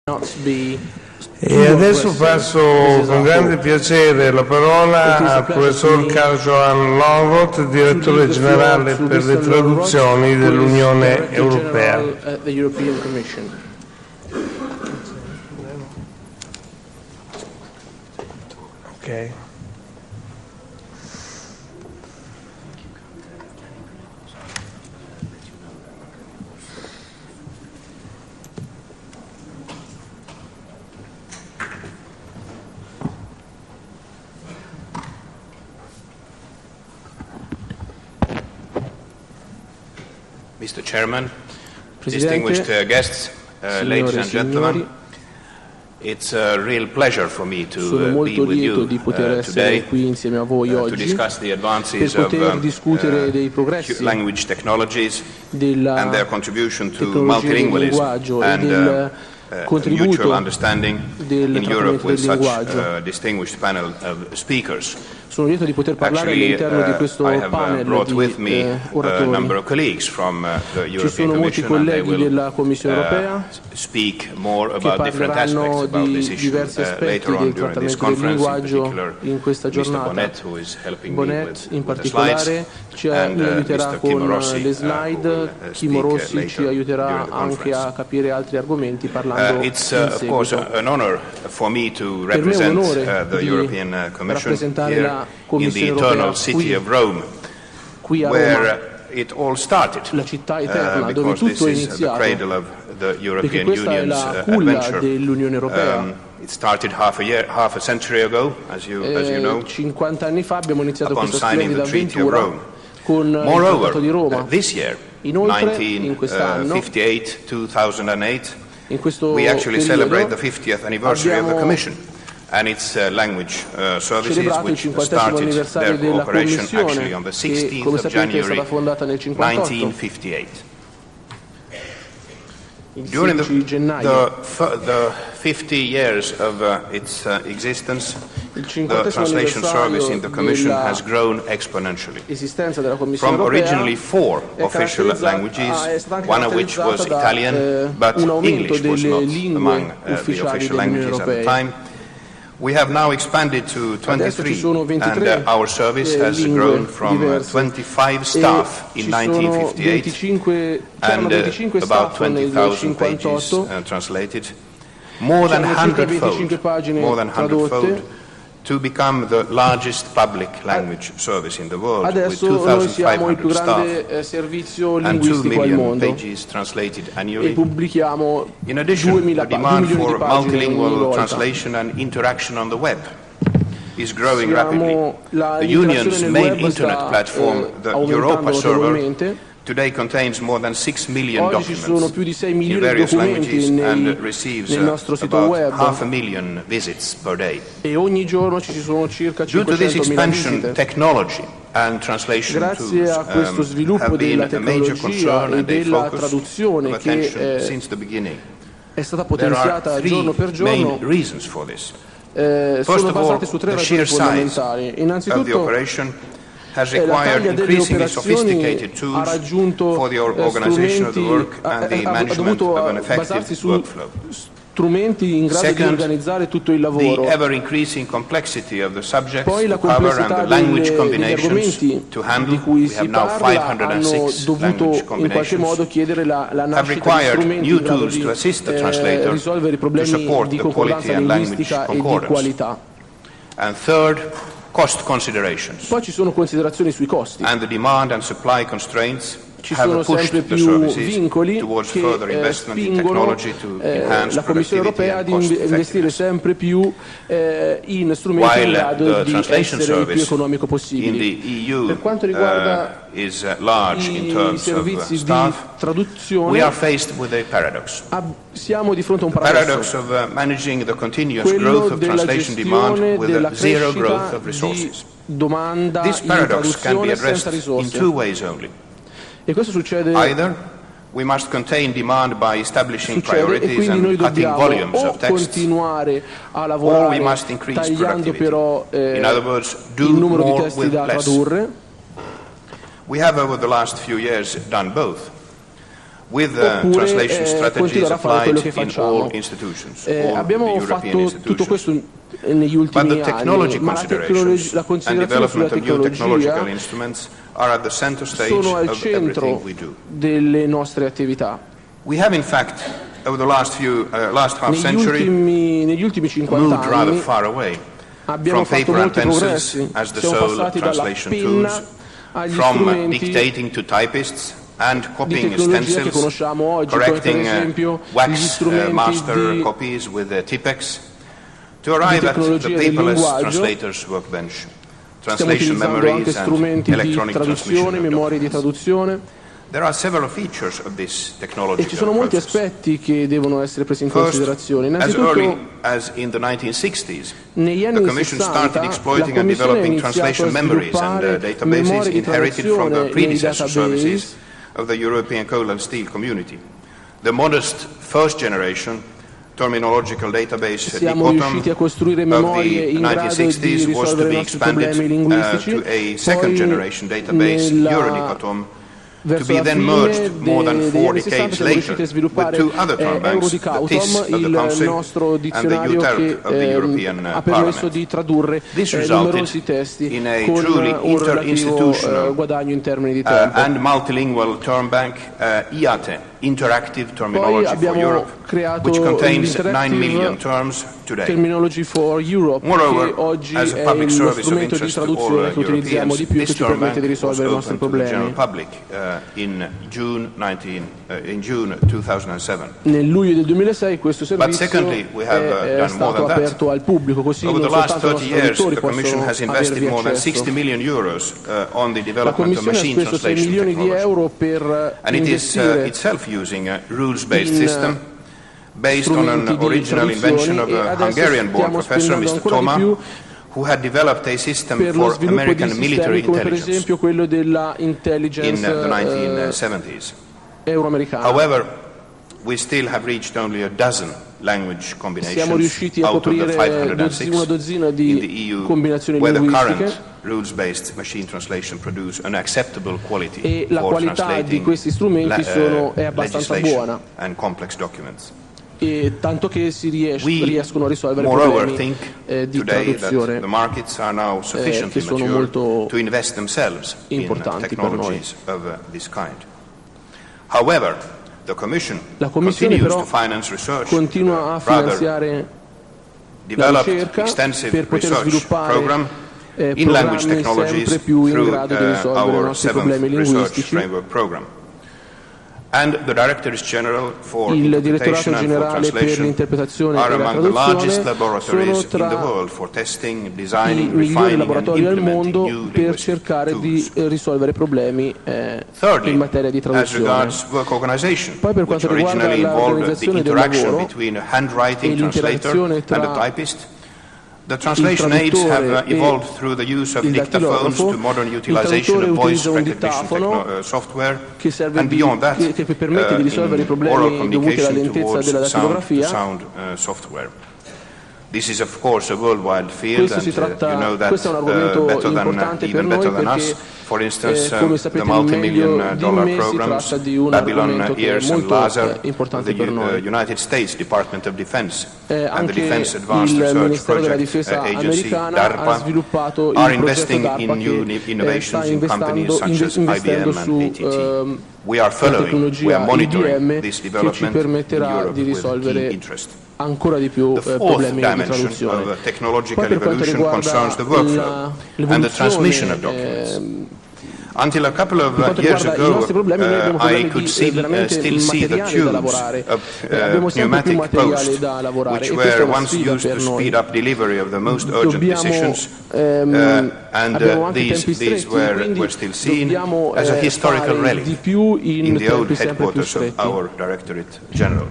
E adesso passo con grande piacere la parola al professor Carl Lonnroth, direttore generale per le traduzioni dell'Unione Europea. Okay. Mr. Chairman, distinguished guests, ladies and gentlemen, it's a real pleasure for me to be with you today to discuss the advances of language technologies and their contribution to multilingualism and mutual understanding in Europe with such a distinguished panel of speakers. Sono lieto di poter parlare all'interno di questo panel di oratori. Ci sono molti colleghi della Commissione europea che parleranno di diversi aspetti del trattamento del linguaggio in questa giornata. Bonnet in particolare ci aiuterà con le slide, Kim Rossi ci aiuterà anche a capire altri argomenti parlando in seguito. Per me è un onore di rappresentare la in the eternal city of Rome, where it all started, la città eterna dove because tutto è this is the iniziato, cradle of the European questa è Union's la culla adventure. dell'Unione Europea. It started half a century ago, as you know, 50 anni fa abbiamo iniziato upon questa signing the splendida Treaty of avventura Rome. con il Trattato di Roma. This year, Inoltre, in quest'anno, 1958-2008, in questo we actually celebrate the periodo 50th anniversary of the Commission and its language services, celebrato il which 50° started anniversario their della cooperation Commissione, actually on the che 16th come of sapete è January stata fondata nel 1958. 1958. Il During 16 gennaio. the 50 years of its existence, Il the 50° translation service in the Commission della has grown exponentially. esistenza della Commissione From Europea originally 4 è official è languages, stata anche one of which was caratterizzata da, Italian, but un aumento English was delle not lingue among the ufficiali official dell'Unione languages at the Europea. time. We have now expanded to Adesso ci 23, sono 23 and our service has lingue grown from diverse. 25 staff in 1958 and about 20,000 pages translated, more than 100-fold, to become the largest public language service in the world, with Adesso noi siamo il 2,500 più grande staff servizio and 2 linguistico al million mondo pages translated e annually. pubblichiamo In addition, 2 the demand milioni for di pagine ogni multilingual volta. translation and interaction on the web is growing Siamo- rapidly. la The interazione Union's nel main web internet sta, platform, the aumentando Europa server, notevolmente. today contains more than 6 million Oggi ci sono documents più di 6 in milioni di various documenti languages and nel receives nostro sito about web 500,000 visits per day. e ogni giorno ci sono circa Due to this 500.000 expansion, visite. technology and translation Grazie a questo tools sviluppo have been della a major tecnologia concern e and a della focus traduzione of che attention since the beginning. è stata There are potenziata giorno per three main giorno, reasons for this. sono First of all, basate su 3 the ragioni sheer size fondamentali. of the Innanzitutto operation has la required taglia delle increasingly operazioni sophisticated ha tools raggiunto for the organization of the work and the ha management dovuto of an basarsi effective su workflow. strumenti in grado di Second, organizzare tutto il The lavoro. ever-increasing complexity of the subjects Poi la to cover and complessità the language degli combinations argomenti to handle. di cui We si have now parla hanno 506 dovuto language in qualche combinations. modo chiedere la Have nascita di required strumenti new in grado tools di to assist the translator risolvere i to problemi support di the concordanza quality and language linguistica e di concordance. qualità. And third, cost considerations. Poi ci sono considerazioni sui costi. And the demand and supply constraints Ci have sono pushed sempre the più services vincoli towards further che investment in spingono technology to enhance la Commissione productivity Europea and ad cost investire effectiveness. sempre più in strumenti in While grado the di translation essere il più service economico in possibile. the EU Per quanto riguarda is large in i terms of servizi di staff, we traduzione, are faced with a paradox. siamo di fronte a un Paradox paradosso, of managing the continuous quello growth of della translation gestione demand with della a zero growth crescita of di resources. domanda This in paradox can be traduzione addressed senza in risorse. two ways only. E questo succede Either we must contain demand by establishing e priorities quindi noi and cutting dobbiamo volumes o of text, continuare a or we lavorare must increase tagliando productivity. però In other words, do il numero di more testi with da less. tradurre. We have over the last few years done both. oppure continuare a fare quello che facciamo. Abbiamo fatto tutto questo negli ultimi anni, ma la considerazione sulla tecnologia sono al centro delle nostre attività. Negli ultimi 50 anni abbiamo fatto molti progressi, siamo passati dalla penna agli strumenti and di copying tecnologia che conosciamo oggi, come per esempio gli wax strumenti master di copies with Tipex, to arrive at the tecnologia del paperless linguaggio. translator's workbench, Stiamo translation utilizzando memories anche and strumenti di electronic traduzione, transmission of memorie di documents. traduzione, There are several features of this e technological ci sono molti process. aspetti che devono essere presi in First, considerazione. as Innanzitutto, early as in the 1960s, negli the anni Commission 60 started la exploiting and Commissione ha developing iniziato translation a memories and sviluppare databases memorie di inherited from the traduzione nei predecessor services database. of the European coal and steel community. The modest first generation terminological database Siamo riusciti a costruire memorie in grado di 1960s was to risolvere be i nostri expanded problemi linguistici. to a second Poi, generation database, Eurodicotom, to verso be la then fine merged more than degli 4 anni 60 decades siamo later riusciti a with sviluppare two other term banks, the TIS Eurodicotom, of the il Council nostro and the dizionario UTERP che of the European ha permesso Parliament. di tradurre This resulted numerosi testi in a con truly un relativo interinstitutional guadagno in termini di tempo. and multilingual term bank, IATE, Interactive Terminology for abbiamo Europe, creato which contains 9 l'Interactive million terms today. Terminology for Europe, Moreover, che oggi as a è public lo service of strumento di interest to all traduzione che utilizziamo Europeans, di più, che this ci term permette bank di was risolvere i nostri open to the general problemi. public in June 2007. Nel luglio del 2006 questo But servizio secondly, we have è done more stato than that. aperto al pubblico, così Over non the last soltanto i 30 nostri years, traduttori the Commission has possono invested avervi more than accesso. 60 million euros on the La development of Commissione ha machine speso 6 translation milioni di technology. euro per And it is investire itself using a rules-based in system based on an strumenti di original invention of traduzione, e a adesso Hungarian-born stiamo professor, spendendo Mr. ancora Toma, di più who had developed a system per lo for sviluppo American di military sistemi come per intelligence esempio quello della in intelligence the 1970s. euroamericana. However, we still have reached only a dozen language Siamo combinations riusciti a out of the coprire 506 una dozzina in the di EU combinazioni where the linguistiche, current rules-based machine translation produce an acceptable quality e la for qualità di translating questi strumenti è abbastanza legislation buona, and complex documents. e tanto che si We, riescono a risolvere moreover, problemi think di today that traduzione the markets are now sufficiently che sono mature molto to invest themselves in importanti per noi. technologies of this kind. However, the Commission La Commissione continues però to finance research, continua a finanziare la developed ricerca extensive per poter research sviluppare program in language programmi technologies sempre più in through grado di risolvere i our nostri 7th problemi research linguistici. framework program. And the Directors General for Il Interpretation Direttorato and for Generale per Translation l'interpretazione are e la among the largest traduzione laboratories sono in the tra world for testing, i designing, migliori refining and laboratori al implementing mondo new per linguistic cercare di tools. risolvere problemi Thirdly, in materia di as traduzione. regards work organization, Poi per which quanto riguarda originally involved the l'organizzazione del interaction lavoro between a e handwriting translator l'interazione and tra a typist, the translation aids have traduttore e evolved through the use of il dictaphones dattilografo. to modern Il utilization traduttore of voice utilizza un recognition ditafono software, che serve and beyond that, che permette di risolvere i in oral problemi dovuti alla communication lentezza towards della dattilografia. sound software. This is of course a worldwide field, Questo and si tratta, you know that questo è un argomento better than importante per even noi better than us. perché, For instance, come the sapete multi-million meglio di dollar me, si programs, tratta di un Babylon, argomento che è Ears and molto Laser, importante per the noi. United States Department of Defense and the Anche Defense Advanced il Research Ministero della Project Difesa Agency, americana DARPA, ha sviluppato il are progetto investing DARPA in new che innovations sta in companies such as investendo IBM and su ATT. We are la following, we tecnologia are monitoring IBM this che ci development in permetterà Europe di with risolvere keen interest. ancora di più The fourth problemi di dimension traduzione. of technological Poi per quanto evolution riguarda concerns the workflow and the transmission of documents. Until a couple of years i ago, nostri problemi, noi abbiamo I problemi could di veramente still see the materiale da tubes lavorare. of Abbiamo sempre più pneumatic materiale post, da lavorare which e questa è were una once sfida used per to noi. speed up delivery of the most urgent decisions, and abbiamo anche these tempi stretti, quindi were still seen dobbiamo as a historical fare relic di più in the old tempi sempre più headquarters of stretti. our Directorate General.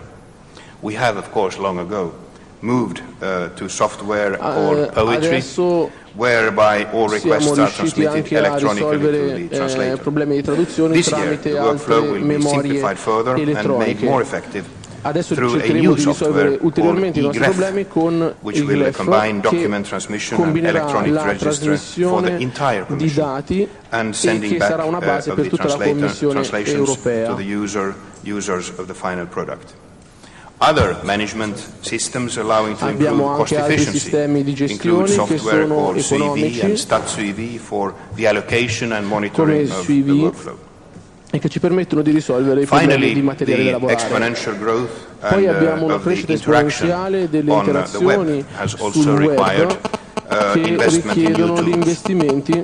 We have, of course, long ago moved to software called Poetry, Adesso whereby all requests siamo are riusciti transmitted anche a electronically to the risolvere translator. problemi di traduzione This year, tramite the altre workflow will be memorie simplified further and made elettroniche. more effective Adesso through a cercheremo new di risolvere software ulteriormente i called nostri problemi con which il will GREF, combine che document transmission and combinerà electronic la register for the trasmissione entire di Commission dati and e sending che back sarà una base of per the tutta la Commissione translations to europea. the users of the final product. Other management systems allowing to Abbiamo improve cost anche altri efficiency sistemi di include gestione che software sono called CV economici, and StatSUV for the allocation and come monitoring il of the SUV, workflow. e che ci permettono di risolvere i problemi di materiale da the lavorare. exponential growth Poi abbiamo una of the crescita interaction esponenziale delle on the web interazioni has also sul required web che investment in new richiedono di tools. investimenti.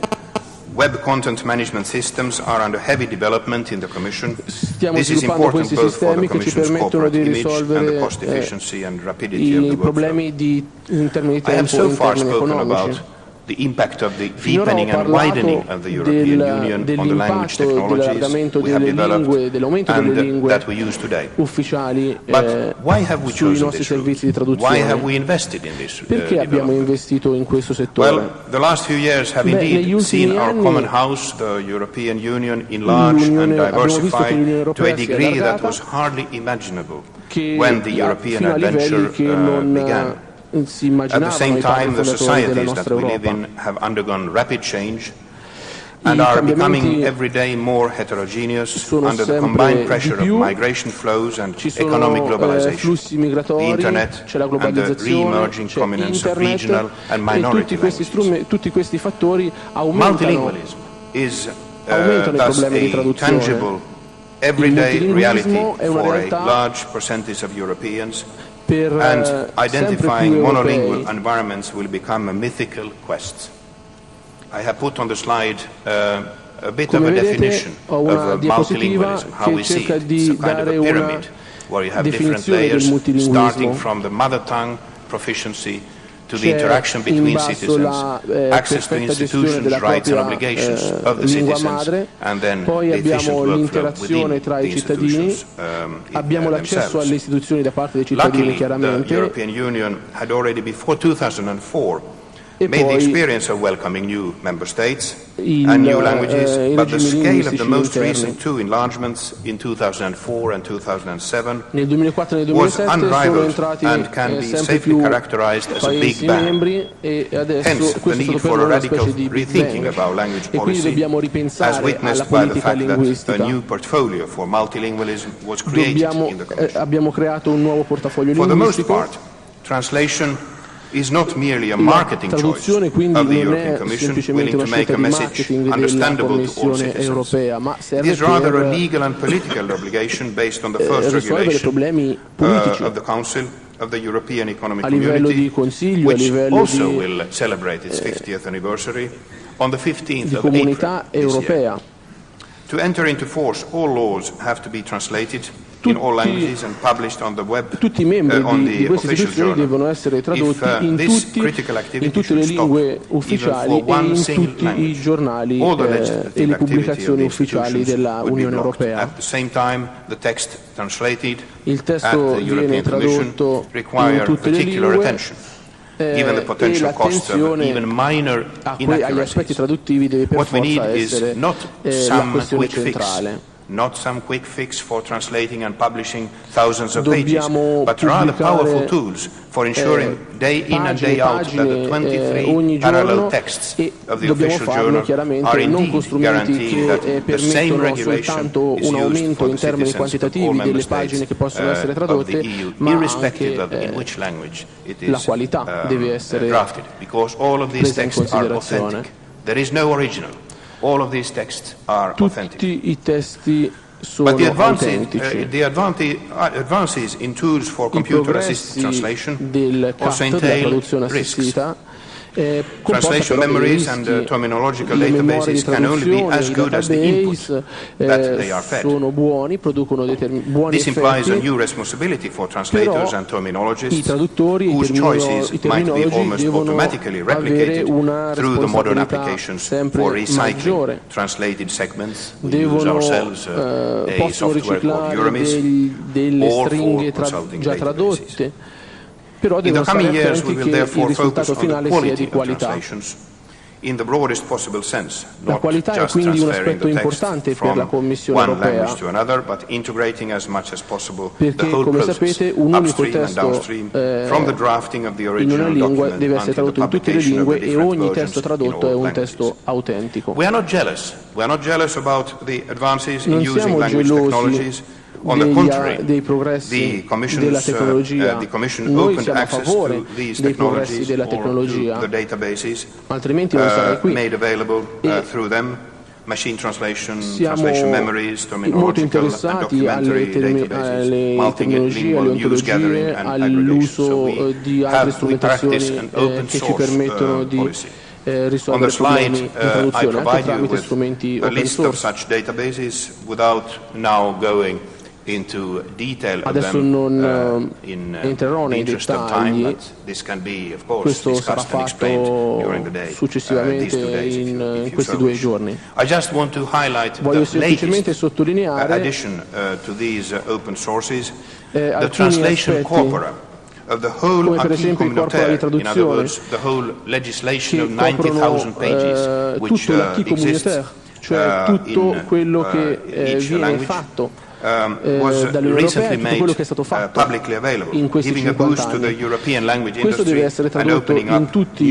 Web content management systems are under heavy development in the Commission. Stiamo This is sviluppando important questi both for the sistemi che ci Commission's permettono corporate di image and the risolvere cost efficiency and rapidity of the i workflow. problemi in termini di I have tempo e so in far termini spoken economici. about the impact of the Finora ho deepening and widening of the European Union on the language dell'impatto technologies dell'allargamento we have delle lingue, developed dell'aumento delle and lingue that we use today. ufficiali But why have we sui chosen nostri this route? servizi di Why have traduzione. we invested in this Perché abbiamo development? investito in questo settore? Well, the last few years have Negli indeed ultimi seen our anni common house, the European Union, enlarged and abbiamo visto che diversified l'Unione to a Europea si è degree that allargata, was hardly imaginable che when the European fino a livelli adventure che non began. si At the immaginavano same i padri time, the fondatori della societies that nostra we live Europa. in have undergone rapid change and I are becoming cambiamenti every day more heterogeneous sono under the sempre combined di pressure of più. migration flows and Ci economic sono globalization, flussi migratori, the internet c'è la and the globalizzazione, re-emerging c'è prominence of internet regional and e minority tutti questi fattori aumentano Multilingualism is aumentano i thus problemi di a traduzione. tangible, everyday reality multilinguismo è una for a realtà large percentage of Europeans, per and sempre identifying più monolingual europei. environments will become a mythical quest. I have put on the slide a bit Come of a vedete, definition ho una of diapositiva multilingualism, how che we see cerca it. It's di a kind of dare a una pyramid where you have different definizione del layers multilinguismo. starting from the mother tongue proficiency to the C'è interaction in between basso citizens, la access to perfetta gestione institutions, della rights and propria obligations of the lingua citizens, madre, and then poi the efficient abbiamo workflow l'interazione within tra the i cittadini, institutions abbiamo l'accesso alle themselves. istituzioni da parte dei cittadini Luckily, the chiaramente, European Union had already before 2004 e made the poi experience of welcoming new member states il, and new languages, i but the regimi scale of the linguistici most interni. recent two enlargements in 2004 and 2007 Nel 2004 e nel was 2007 sono unrivaled entrati and can be sempre safely più characterized as a big paesi bang. membri e adesso Hence, the questo è need stato per for a noi una radical specie di Big rethinking Bang. of our language E quindi policy, dobbiamo as ripensare alla witnessed by the politica fact that a linguistica. new portfolio for multilingualism was created in the Commission. Abbiamo creato un nuovo portafoglio For the most linguistico. part, translation is not merely a La marketing choice traduzione quindi of the non European è Commission semplicemente willing una to make scelta a di message marketing della understandable to all Commissione citizens. europea, ma It serve is rather a per legal and political obligation based on the first risolvere regulation problemi politici of the Council of the European Economic a livello Community, di Consiglio, a which livello also di will celebrate its 50th anniversary on the 15th di of comunità April this year. europea. To enter into force, all laws have to be translated in all languages and published on the web, Tutti i membri on di the queste official istituzioni journal. devono essere tradotti If, in this critical activity tutte le should stop, lingue even ufficiali for e one in single tutti i language, giornali all the e legislative le activity of pubblicazioni the ufficiali institutions della would be Unione blocked. Europea. At the same time, the text translated Il at testo the viene European Commission tradotto in require tutte le particular lingue attention. Given the e potential cost of l'attenzione even minor agli aspetti inaccuracies. traduttivi deve per What we forza need is essere not la some questione quick fix, centrale. not some quick fix for translating and publishing thousands of pages, Dobbiamo but rather pubblicare, powerful tools for ensuring day in and day out that the 23 ogni parallel giorno, texts e of the dobbiamo official farlo journal chiaramente are non con indeed strumenti guaranteeing that che the same permettono regulation soltanto is un used aumento for in the termini citizens of all quantitativi member delle states pagine che possono essere of tradotte, the EU, ma irrespective anche of in which language it la is qualità deve essere drafted, because all of these presa in texts are considerazione. authentic. There is no original. All of these texts are authentic. Tutti i testi sono But the autentici. advances in tools for I computer-assisted progressi translation del also CAT, della entail traduzione risks. assistita, Translation memories and terminological databases can only be as good as the input that they are fed. sono buoni, producono buoni This implies a effetti, new responsibility for translators però and terminologists i traduttori, whose choices i might be terminologi almost devono automatically avere replicated una through the modern responsabilità applications sempre for recycling maggiore. translated segments. We use Devono, ourselves a possono software called riciclare Euramis, delle or for stringhe consulting già databases. tradotte, però In the devono stare coming years, attenti we will che il therefore focus risultato on the finale sia quality di of qualità. translations, in the broadest possible sense, La not qualità è just quindi un transferring aspetto the text importante per la from Commissione one europea, language to another, but integrating as much as possible perché, the whole come process, sapete, un unico upstream and testo downstream, from the drafting of the in una original lingua document deve essere until the tradotto in tutte le publication of the lingue e different ogni versions testo in tradotto all è un languages. testo autentico. We are not jealous. We are not jealous about the advances in Non using siamo language gelosi technologies. On the contrary, dei progressi della tecnologia. the Commission Noi opened siamo a access favore to these dei progressi technologies della or tecnologia, to the databases altrimenti non sarei qui. made available E through them. Machine translation, siamo translation memories, molto terminological and interessati alle documentary databases, tecnologie, alle news gathering ontologie, and aggregation. So all'uso di altre strumentazioni che ci permettono di risolvere problemi in traduzione anche tramite strumenti open source. Into detail Adesso of them, non entrerò nei dettagli, questo sarà fatto successivamente in questi 2 giorni. Voglio semplicemente sottolineare alcuni aspetti, come per esempio il corpora di traduzione, che coprono tutto l'acquis communautaire, cioè tutto quello che viene fatto dall'Unione Europea e tutto quello che è stato fatto in questi 50 anni. Questo deve essere tradotto in tutte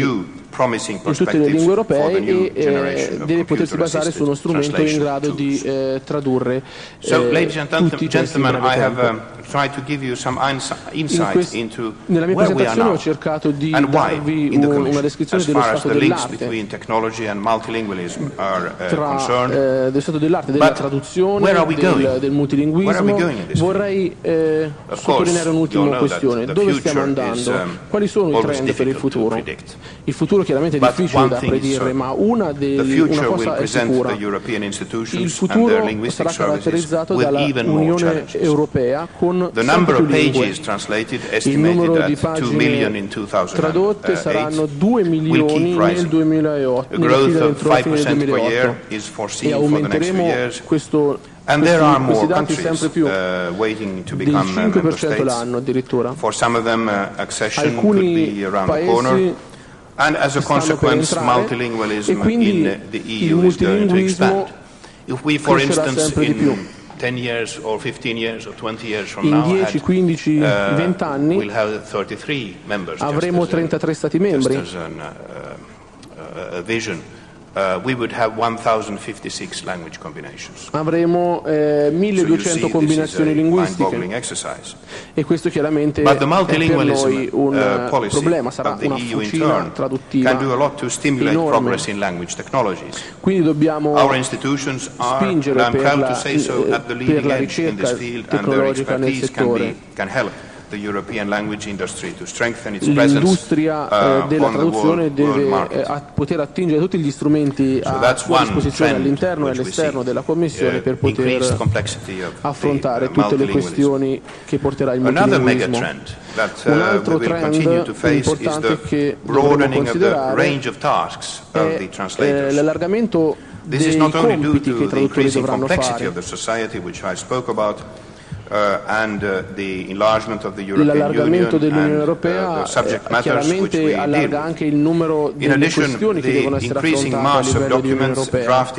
le lingue europee e deve potersi basare su uno strumento in grado di tradurre tutti i testi in breve tempo. Nella mia presentazione ho cercato di darvi una descrizione dello stato dell'arte dello stato dell'arte, della traduzione, del multilinguismo. Vorrei sottolineare un'ultima questione: dove stiamo andando? Quali sono i trend per il futuro? Il futuro chiaramente è difficile da predire, ma una cosa è sicura: il futuro sarà caratterizzato dalla Unione Europea con sempre più lingue. Il numero di pagine tradotte saranno 2 milioni nel 2008, entro la fine del 2008, e aumenteremo questi dati sempre più, del 5% l'anno addirittura. Alcuni paesi stanno per entrare e quindi il multilinguismo crescerà sempre di più. In 10, 15, 20 anni avremo 33 Stati membri. Avremo 1200 combinazioni linguistiche e questo chiaramente è per noi un problema, sarà una fucina traduttiva enorme. Quindi dobbiamo spingere per la ricerca tecnologica nel settore. L'industria della traduzione deve poter attingere tutti gli strumenti a sua disposizione all'interno e all'esterno della Commissione per poter affrontare tutte le questioni che porterà il multilinguismo. Un altro trend importante che dovremo considerare è l'allargamento dei compiti che i traduttori dovranno fare. L'allargamento dell'Unione Europea chiaramente allarga anche il numero delle questioni che devono essere affrontate a livello di Unione Europea.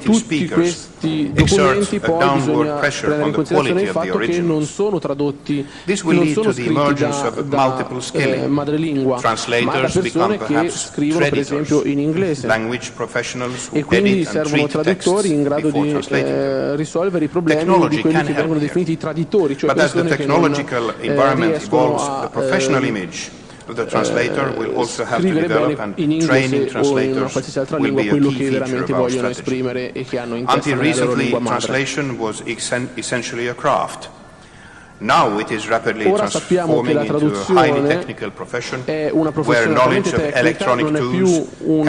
Tutti questi documenti poi bisogna prendere in considerazione il fatto che non sono tradotti, non sono scritti da madrelingua, ma da persone che scrivono per esempio in inglese, e quindi servono traduttori in grado di risolvere i problemi di quelli che vengono definiti traditori, cioè persone che non riescono a scrivere bene in inglese o in una qualsiasi altra lingua quello che veramente vogliono esprimere e che hanno in testa nella loro lingua madre. Ora sappiamo che la traduzione è una professione altamente tecnica, non è più un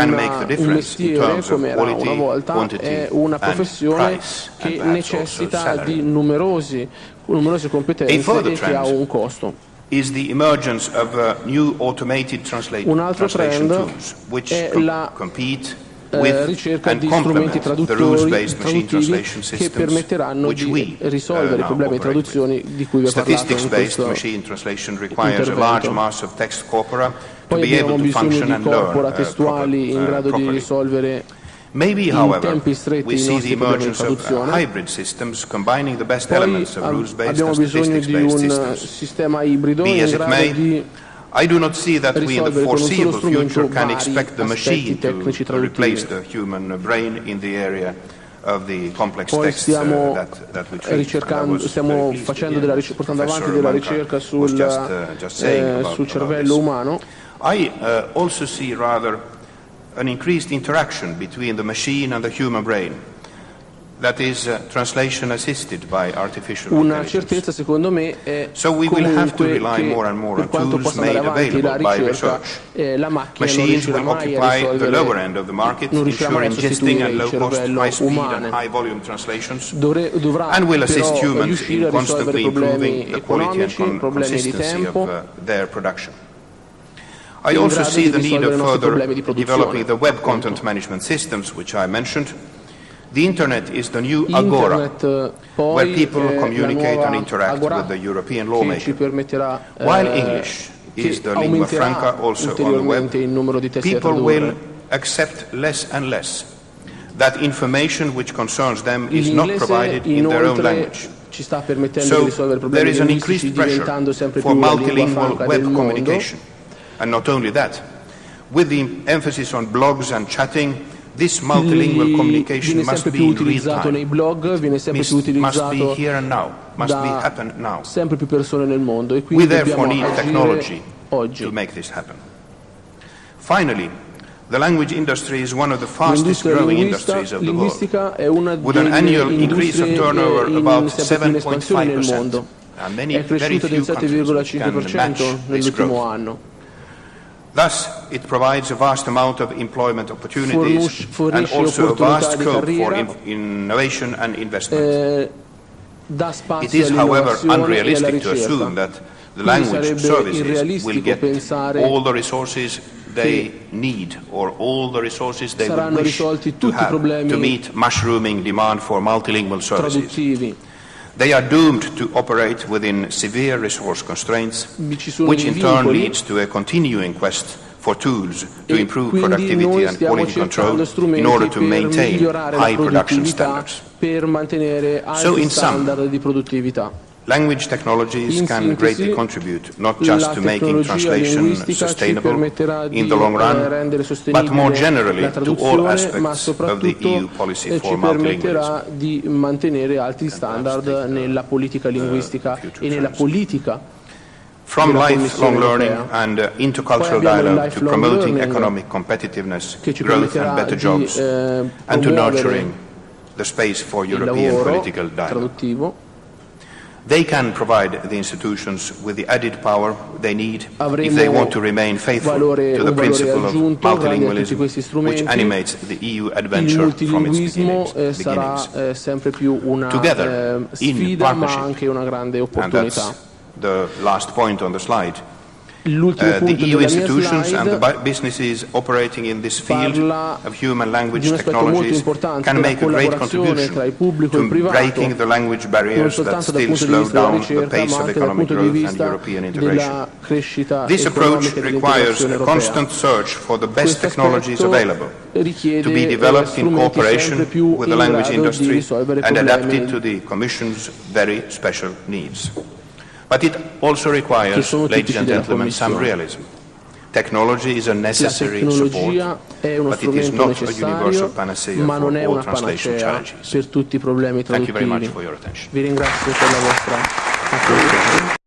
mestiere come era una volta, è una professione che necessita di numerose competenze e che ha un costo. Un altro trend è ricerca di strumenti traduttivi che permetteranno di risolvere i problemi di traduzione di cui vi ho parlato in questo intervento. Poi abbiamo bisogno di corpora testuali in grado di risolvere Maybe, in however, tempi stretti we i see the nostri problemi di emergence of traduzione. hybrid systems combining the best Poi elements of rules-based abbiamo and bisogno di statistics-based un systems. sistema ibrido Be in as it grado may, di I do not see that we in the risolvere con un solo foreseeable strumento future can vari expect the aspetti machine tecnici to replace traduttivi. the human brain in the area of the complex Poi texts stiamo that we treat. stiamo facendo portando avanti della ricerca sul cervello umano. I also see rather an increased interaction between the machine and the human brain. That is translation assisted by artificial Una intelligence. certezza secondo me è So we will have to comunque rely more and more per on quanto tools possa andare made avanti la available by ricerca research. la macchina non Machines riuscirà will mai a occupy the risolvere, lower end of the market, non riuscirà mai a ensuring ingesting sostituire and il low-cost, cervello high-speed umano. and high-volume translations, Dovrà and will assist però humans riuscire in a risolvere constantly problemi improving the quality and economici, problemi di consistency tempo. of their production. I in also grado see di the need risolvere of i nostri further problemi di produzione, developing the web appunto. content management systems, which I mentioned. The Internet is the new agora, Internet where poi people è communicate la and nuova interact agora with the European che lawmaker. ci permetterà While English is che the lingua franca aumenterà also on the ulteriormente web, il numero di testi da people will tradurre. accept less and less that information which concerns them is not L'inglese provided in their own inoltre language. ci sta permettendo So di risolvere there problemi is an linguistici increased pressure diventando sempre for più la lingua multilingual franca web del mondo. communication. And not only that, with the emphasis on blogs and chatting, this multilingual communication viene must sempre be più in real utilizzato nei time. blog, viene sempre più Must be utilizzato here and now, must be da happen now. sempre più persone nel mondo e We quindi therefore dobbiamo need agire technology oggi. to make this happen. Finally, the language industry is one of the fastest L'industria growing industries of the world, linguistica è una with an delle annual increase of industrie turnover in about sempre più in espansione nel 7.5%. mondo. And many, È very cresciuta del few countries which can 7,5% match this nell'ultimo growth. anno. Thus, it provides a vast amount of employment opportunities and Fornisce also a opportunità vast di scope for carriera, innovation and investment. dà It spazio is, however, all'innovazione e alla unrealistic to ricerca. assume that the Quindi language sarebbe services will irrealistico get pensare all the resources they need or all the resources they would saranno wish risolti to tutti i have problemi to meet mushrooming demand for multilingual services. traduttivi. They are doomed to operate within severe resource constraints, Ci sono which dei in turn vincoli leads to a continuing quest for tools to e improve quindi productivity noi and stiamo quality control cercando in strumenti order to per maintain migliorare la high production produttività, standards. per mantenere So, alti in sum, standard di produttività. Language technologies In can sintesi, greatly contribute not just la to making tecnologia translation linguistica ci sustainable permetterà in di the long run, rendere but sostenibile more generally la to all traduzione, ma aspects of the soprattutto EU policy ci for multilingualism. permetterà di mantenere alti standard nella politica linguistica e nella politica From della lifelong Commissione learning europea. and intercultural Poi abbiamo il dialogue to lifelong promoting learning, economic competitiveness, che ci growth and permetterà better di jobs, and to promuovere nurturing the space for il European lavoro political dialogue. traduttivo. They can provide the institutions with the added power they need Avremo if they want to remain faithful to the un valore principle of aggiunto grazie a tutti multilingualism, questi which strumenti. animates the EU Il adventure from its multilinguismo beginnings. sarà sempre più una Together, in sfida ma partnership. anche una grande And opportunità. that's the last point on the slide. L'ultimo The punto EU della mia institutions and the slide businesses operating in this field parla of human di language un aspetto molto technologies importante can della make a great collaborazione tra il contribution pubblico e il to privato, breaking the language non barriers that soltanto dal still punto di slow vista della down the ricerca pace ma of anche dal economic punto di growth and vista European integration. della crescita This approach economica e requires dell'integrazione a europea. constant search for the best Questo technologies aspetto available richiede to be developed in strumenti cooperation sempre più with the in language grado di industry risolvere and adapted problemi to the Commission's very special needs. But it also che requires, sono ladies tipici and della gentlemen, some Commissione. realism. Technology is a La necessary tecnologia support, è uno but it is strumento not a universal necessario, panacea ma non for è all una translation panacea challenges. per tutti i problemi Thank you very much traduttivi. for your attention. Vi ringrazio per la vostra attenzione.